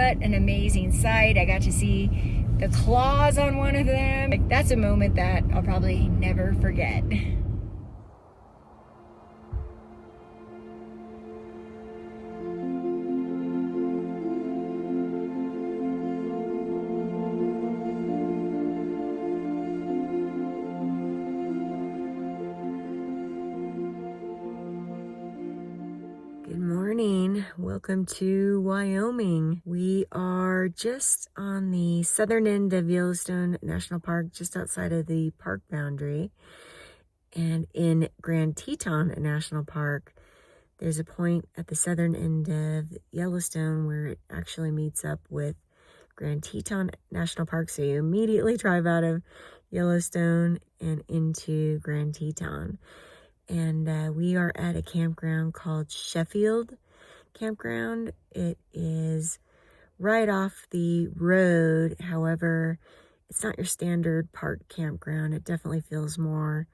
what an amazing sight. I got to see the claws on one of them. Like, that's a moment that I'll probably never forget. Good morning. Welcome to Wyoming. We are just on the southern end of Yellowstone National Park, just outside of the park boundary. And in Grand Teton National Park, there's a point at the southern end of Yellowstone where it actually meets up with Grand Teton National Park. So you immediately drive out of Yellowstone and into Grand Teton. And we are at a campground called Sheffield Campground. It is right off the road. However, it's not your standard park campground. It definitely feels more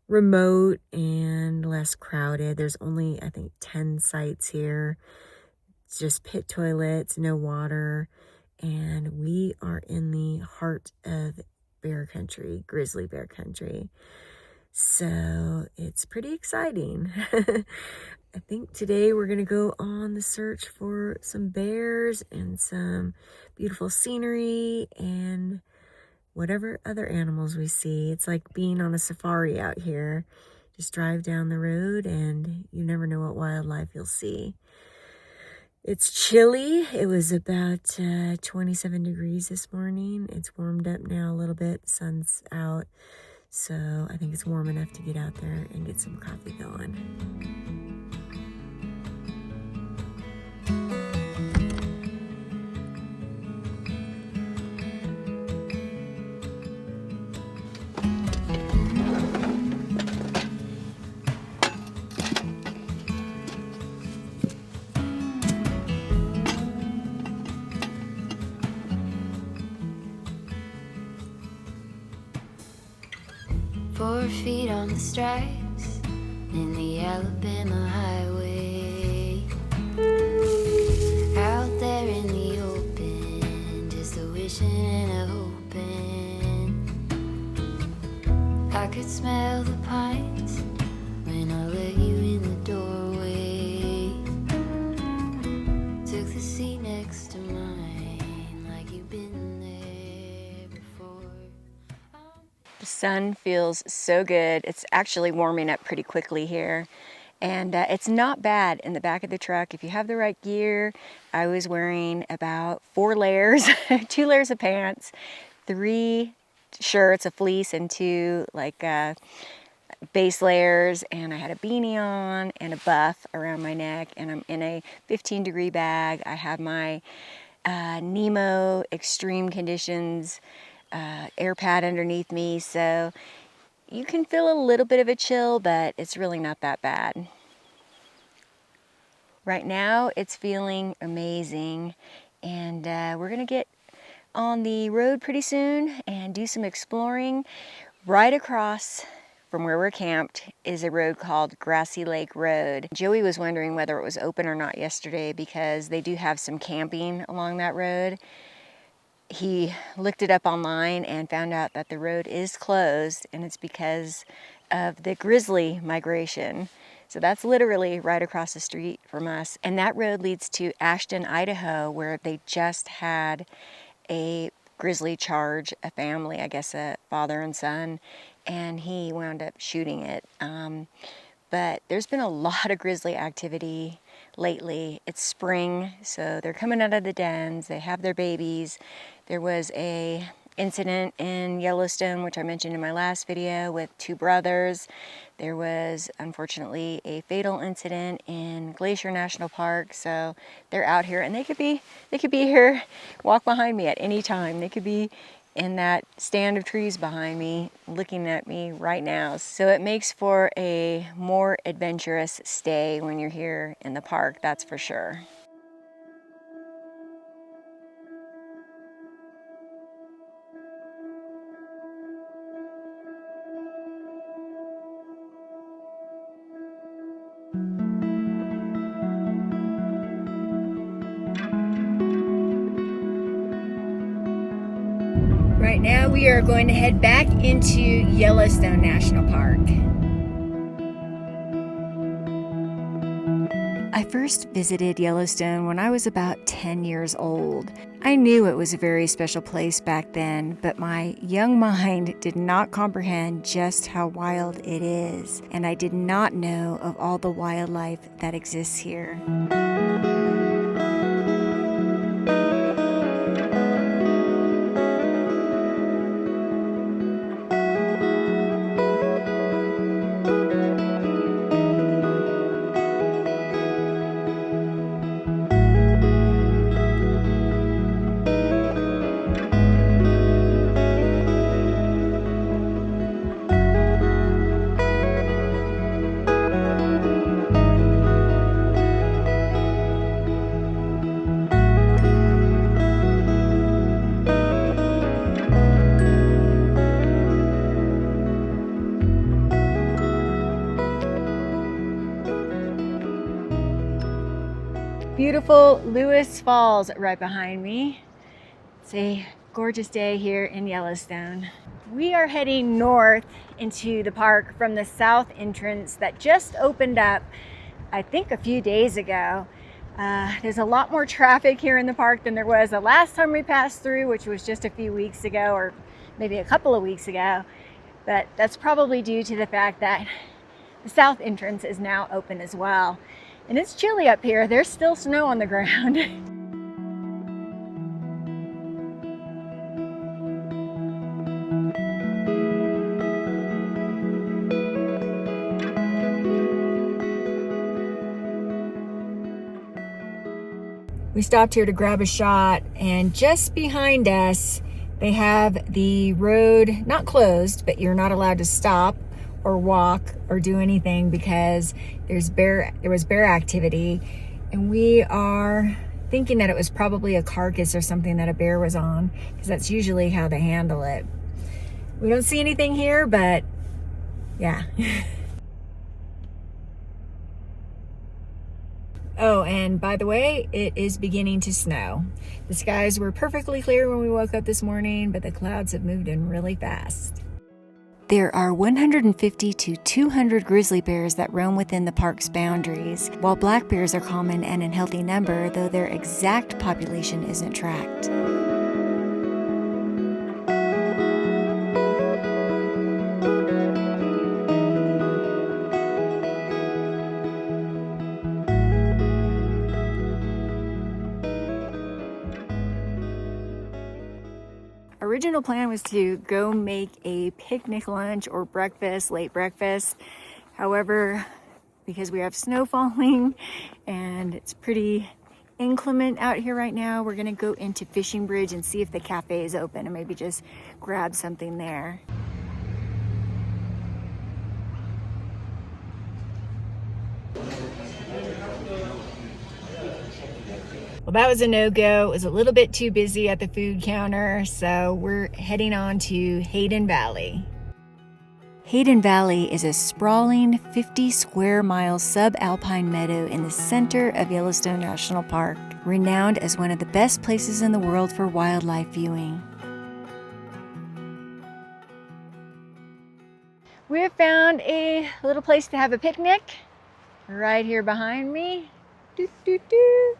remote and less crowded. There's only, I think, 10 sites here. It's just pit toilets, no water. And we are in the heart of bear country, grizzly bear country. So it's pretty exciting. I think today we're going to go on the search for some bears and some beautiful scenery and whatever other animals we see. It's like being on a safari out here. Just drive down the road and you never know what wildlife you'll see. It's chilly. It was about 27 degrees this morning. It's warmed up now a little bit. Sun's out. So I think it's warm enough to get out there and get some coffee going. 4 feet on the stripes in the Alabama highway. Out there in the open, just a wishing and a hoping. I could smell the pines when I let you in the doorway. Took the seat next to mine like you've been there before. The sun feels so good. It's actually warming up pretty quickly here. And it's not bad in the back of the truck. If you have the right gear, I was wearing about 4 layers, 2 layers of pants, 3 shirts, a fleece, and 2 like base layers. And I had a beanie on and a buff around my neck. And I'm in a 15-degree bag. I have my Nemo Extreme Conditions air pad underneath me, so you can feel a little bit of a chill, but it's really not that bad. Right now it's feeling amazing, and we're gonna get on the road pretty soon and do some exploring. Right across from where we're camped is a road called Grassy Lake Road. Joey was wondering whether it was open or not yesterday because they do have some camping along that road. He looked it up online and found out that the road is closed, and it's because of the grizzly migration. So that's literally right across the street from us. And that road leads to Ashton, Idaho, where they just had a grizzly charge a family, I guess a father and son, and he wound up shooting it. But there's been a lot of grizzly activity lately. It's spring, so they're coming out of the dens, they have their babies. There was a incident in Yellowstone, which I mentioned in my last video, with 2 brothers. There was unfortunately a fatal incident in Glacier National Park, so they're out here, and they could be here, walk behind me at any time. They could be in that stand of trees behind me, looking at me right now. So it makes for a more adventurous stay when you're here in the park, that's for sure. Right now we are going to head back into Yellowstone National Park. I first visited Yellowstone when I was about 10 years old. I knew it was a very special place back then, but my young mind did not comprehend just how wild it is, and I did not know of all the wildlife that exists here. Beautiful Lewis Falls right behind me. It's a gorgeous day here in Yellowstone. We are heading north into the park from the south entrance that just opened up, I think, a few days ago. There's a lot more traffic here in the park than there was the last time we passed through, which was just a few weeks ago, or maybe a couple of weeks ago. But that's probably due to the fact that the south entrance is now open as well. And it's chilly up here. There's still snow on the ground. We stopped here to grab a shot, and just behind us, they have the road not closed, but you're not allowed to stop or walk or do anything because there was bear activity, and we are thinking that it was probably a carcass or something that a bear was on, because that's usually how they handle it. We don't see anything here, but yeah. Oh, and by the way, it is beginning to snow. The skies were perfectly clear when we woke up this morning, but the clouds have moved in really fast. There are 150 to 200 grizzly bears that roam within the park's boundaries, while black bears are common and in healthy number, though their exact population isn't tracked. Original plan was to go make a picnic lunch or breakfast, late breakfast. However, because we have snow falling and it's pretty inclement out here right now, we're gonna go into Fishing Bridge and see if the cafe is open and maybe just grab something there. Well, that was a no-go. It was a little bit too busy at the food counter, so we're heading on to Hayden Valley. Hayden Valley is a sprawling 50 square mile subalpine meadow in the center of Yellowstone National Park, renowned as one of the best places in the world for wildlife viewing. We have found a little place to have a picnic right here behind me. Doo, doo, doo.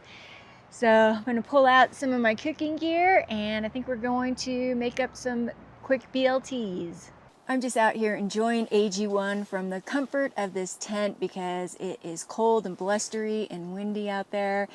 So I'm going to pull out some of my cooking gear, and I think we're going to make up some quick BLTs. I'm just out here enjoying AG1 from the comfort of this tent because it is cold and blustery and windy out there,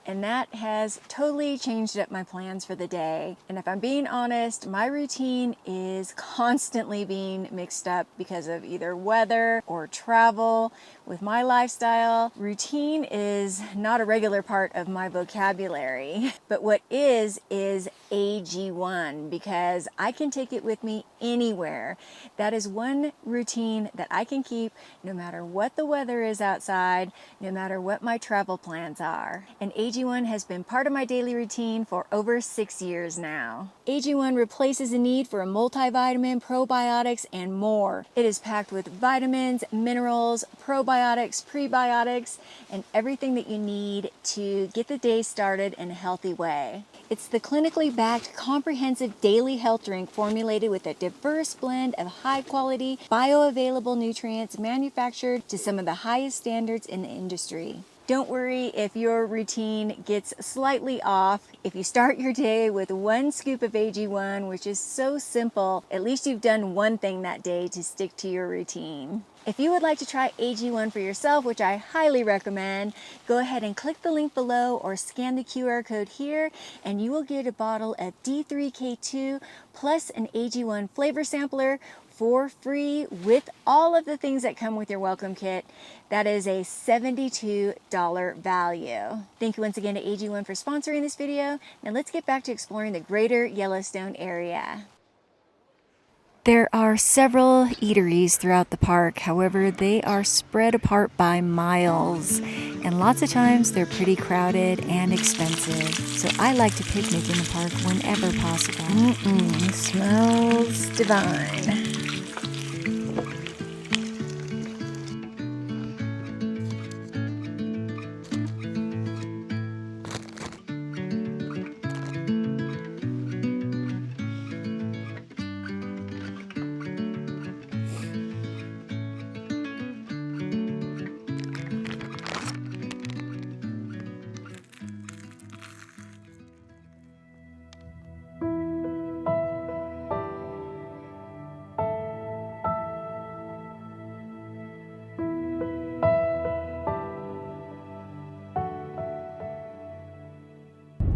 and that has totally changed up my plans for the day. And if I'm being honest, my routine is constantly being mixed up because of either weather or travel. With my lifestyle, routine is not a regular part of my vocabulary, but what is AG1, because I can take it with me anywhere. That is one routine that I can keep no matter what the weather is outside, no matter what my travel plans are. And AG1 AG1 has been part of my daily routine for over 6 years now. AG1 replaces the need for a multivitamin, probiotics, and more. It is packed with vitamins, minerals, probiotics, prebiotics, and everything that you need to get the day started in a healthy way. It's the clinically backed, comprehensive daily health drink formulated with a diverse blend of high-quality, bioavailable nutrients manufactured to some of the highest standards in the industry. Don't worry if your routine gets slightly off. If you start your day with 1 scoop of AG1, which is so simple, at least you've done one thing that day to stick to your routine. If you would like to try AG1 for yourself, which I highly recommend, go ahead and click the link below or scan the QR code here, and you will get a bottle of D3K2 plus an AG1 flavor sampler for free with all of the things that come with your welcome kit. That is a $72 value. Thank you once again to AG1 for sponsoring this video. Now let's get back to exploring the greater Yellowstone area. There are several eateries throughout the park. However, they are spread apart by miles, and lots of times they're pretty crowded and expensive. So I like to picnic in the park whenever possible. Smells divine.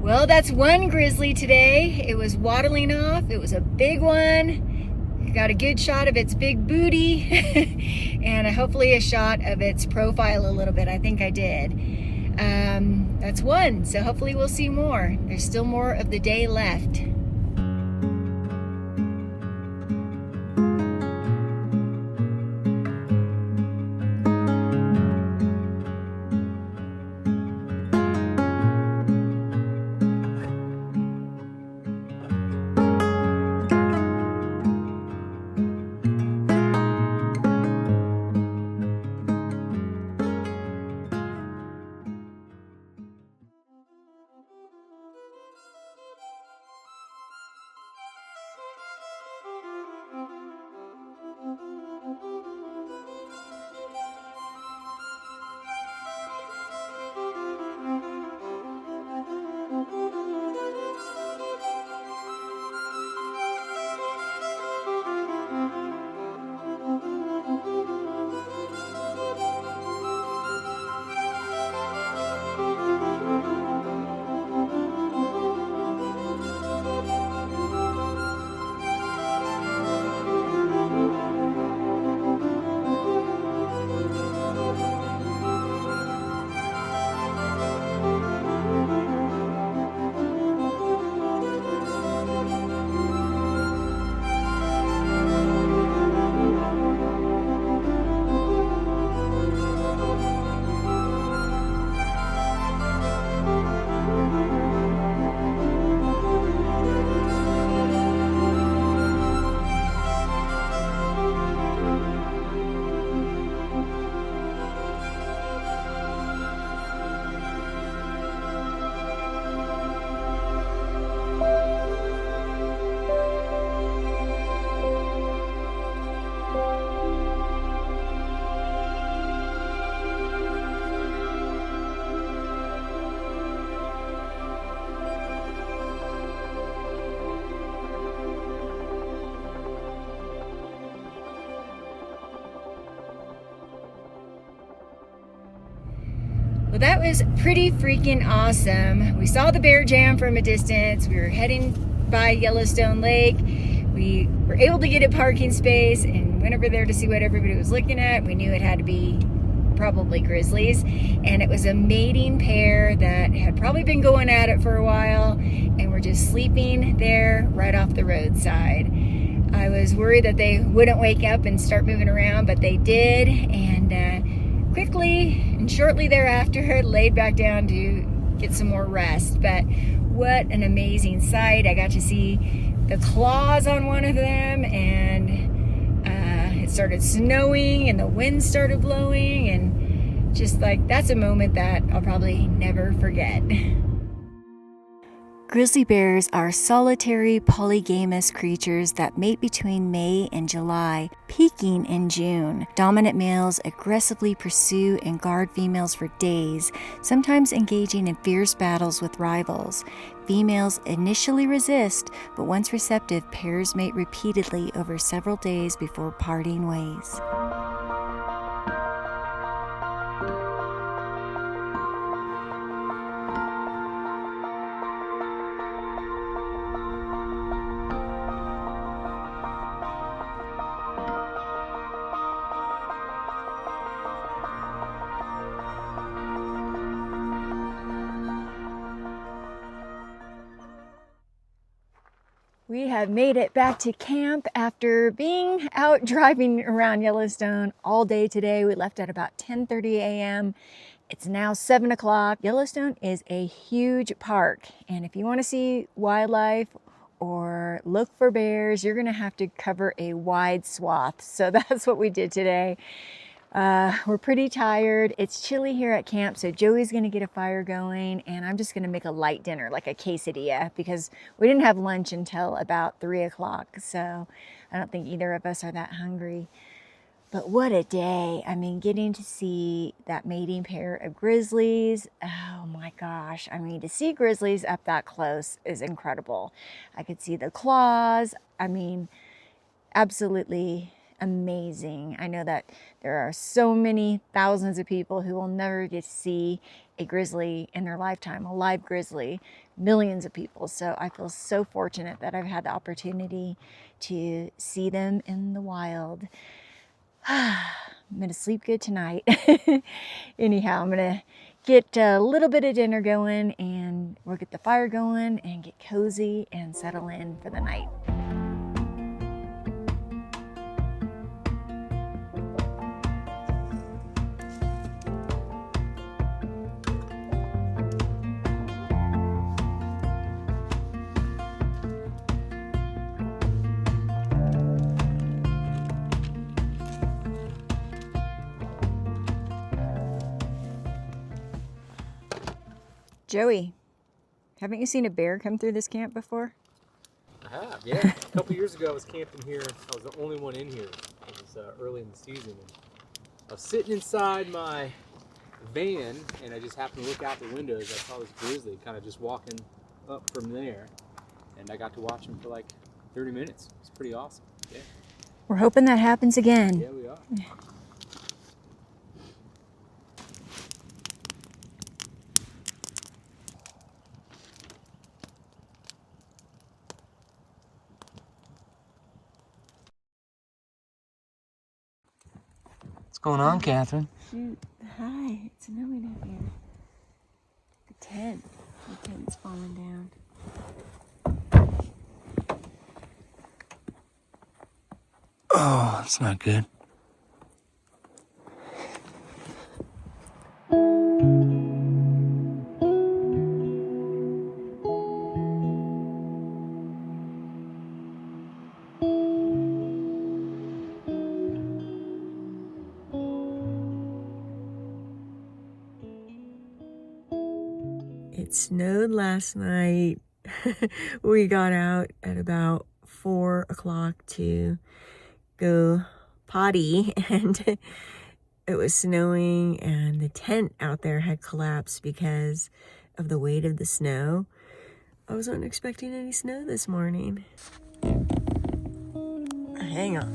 Well, that's one grizzly today. It was waddling off. It was a big one. Got a good shot of its big booty and hopefully a shot of its profile a little bit. I think I did. That's one, so hopefully we'll see more. There's still more of the day left. Well, that was pretty freaking awesome. We saw the bear jam from a distance. We were heading by Yellowstone Lake. We were able to get a parking space and went over there to see what everybody was looking at. We knew it had to be probably grizzlies, and it was a mating pair that had probably been going at it for a while and were just sleeping there right off the roadside. I was worried that they wouldn't wake up and start moving around, but they did, and quickly and shortly thereafter laid back down to get some more rest. But what an amazing sight. I got to see the claws on one of them, and it started snowing and the wind started blowing, and just like, that's a moment that I'll probably never forget. Grizzly bears are solitary polygamous creatures that mate between May and July, peaking in June. Dominant males aggressively pursue and guard females for days, sometimes engaging in fierce battles with rivals. Females initially resist, but once receptive, pairs mate repeatedly over several days before parting ways. We have made it back to camp after being out driving around Yellowstone all day today. We left at about 10:30 a.m. It's now 7 o'clock. Yellowstone is a huge park, and if you want to see wildlife or look for bears, you're gonna have to cover a wide swath. So that's what we did today. We're pretty tired. It's chilly here at camp, so Joey's gonna get a fire going, and I'm just gonna make a light dinner, like a quesadilla, because we didn't have lunch until about 3 o'clock, so I don't think either of us are that hungry. But what a day. I mean, getting to see that mating pair of grizzlies, oh my gosh. I mean, to see grizzlies up that close is incredible. I could see the claws. I mean, absolutely amazing. I know that there are so many thousands of people who will never get to see a grizzly in their lifetime, a live grizzly, millions of people. So I feel so fortunate that I've had the opportunity to see them in the wild. I'm gonna sleep good tonight. Anyhow, I'm gonna get a little bit of dinner going, and we'll get the fire going and get cozy and settle in for the night. Joey, haven't you seen a bear come through this camp before? I have, yeah. A couple years ago I was camping here. I was the only one in here. It was early in the season. And I was sitting inside my van, and I just happened to look out the windows. I saw this grizzly kind of just walking up from there, and I got to watch him for like 30 minutes. It's pretty awesome. Yeah. We're hoping that happens again. Yeah, we are. What's going on, Catherine? Shoot, hi, it's snowing up here. The tent's falling down. Oh, that's not good. It snowed last night. We got out at about 4 o'clock to go potty, and it was snowing, and the tent out there had collapsed because of the weight of the snow. I wasn't expecting any snow this morning. Hang on.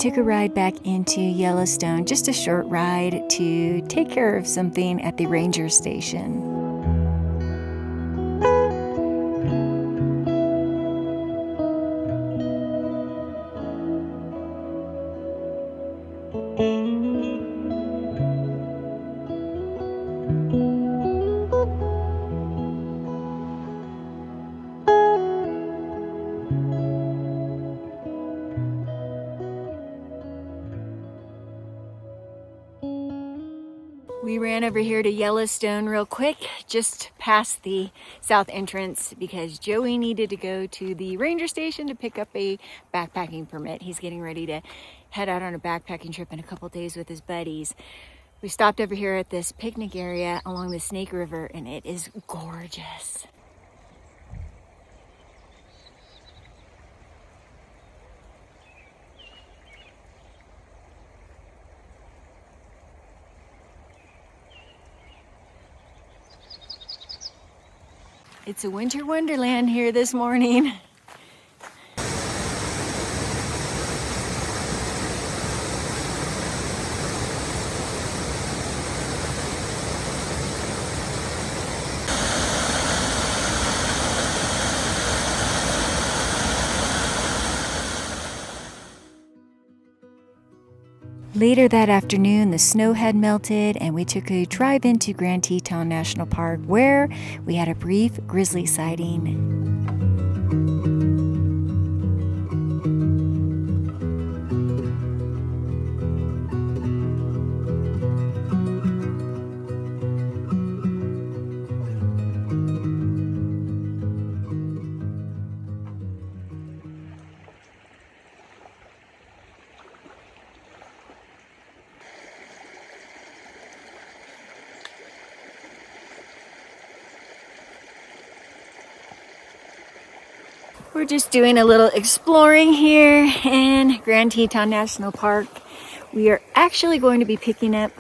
took a ride back into Yellowstone, just a short ride to take care of something at the ranger station. We ran over here to Yellowstone real quick, just past the south entrance, because Joey needed to go to the ranger station to pick up a backpacking permit. He's getting ready to head out on a backpacking trip in a couple days with his buddies. We stopped over here at this picnic area along the Snake River, and it is gorgeous. It's a winter wonderland here this morning. Later that afternoon, the snow had melted and we took a drive into Grand Teton National Park, where we had a brief grizzly sighting. We're just doing a little exploring here in Grand Teton National Park. We are actually going to be picking up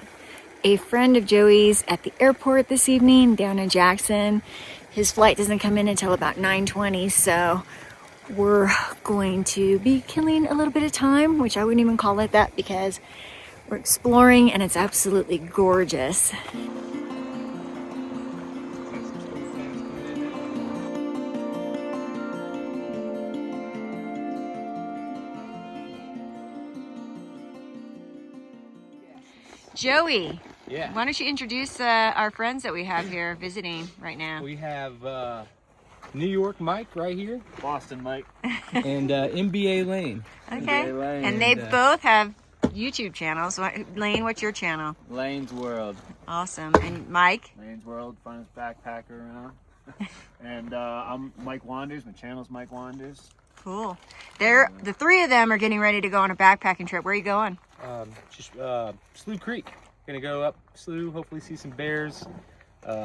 a friend of Joey's at the airport this evening down in Jackson. His flight doesn't come in until about 9:20, so we're going to be killing a little bit of time, which I wouldn't even call it that because we're exploring and it's absolutely gorgeous. Joey, Yeah. why don't you introduce our friends that we have here visiting right now? We have New York Mike right here, Boston Mike. and MBA Lane. Okay, NBA Lane. and they And, both have YouTube channels. Lane, what's your channel? Lane's World. Awesome. And Mike? Lane's World, funnest backpacker around. And I'm Mike Wanders. My channel's Mike Wanders. Cool. The three of them are getting ready to go on a backpacking trip. Where are you going? Just Slough Creek. Gonna go up Slough, hopefully see some bears.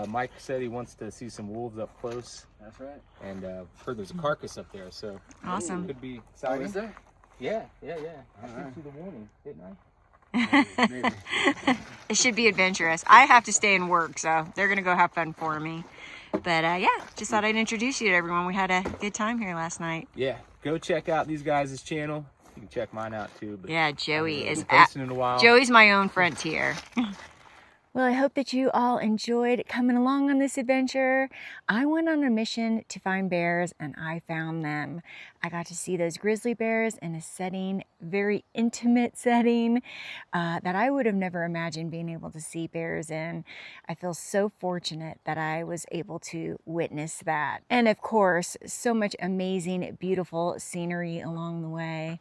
Mike said he wants to see some wolves up close. That's right. And heard there's a carcass up there, so Awesome. could be Oh, exciting. is there? Yeah. I All sent right. you the warning, didn't I? Maybe. It should be adventurous. I have to stay and work, so they're going to go have fun for me. But yeah, just thought I'd introduce you to everyone. We had a good time here last night. Yeah, go check out these guys' channel. You can check mine out too. But Yeah, Joey I is haven't been posting in a while. Joey's my own frontier. Well, I hope that you all enjoyed coming along on this adventure. I went on a mission to find bears and I found them. I got to see those grizzly bears in a setting, very intimate setting, that I would have never imagined being able to see bears in. I feel so fortunate that I was able to witness that. And of course, so much amazing, beautiful scenery along the way.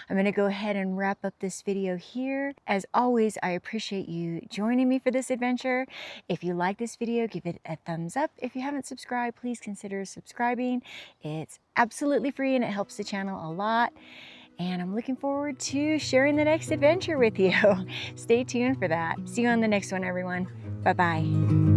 I'm gonna go ahead and wrap up this video here. As always, I appreciate you joining me for this adventure. If you like this video, give it a thumbs up. If you haven't subscribed, please consider subscribing. It's absolutely free and it helps the channel a lot. And I'm looking forward to sharing the next adventure with you. Stay tuned for that. See you on the next one, everyone. Bye-bye.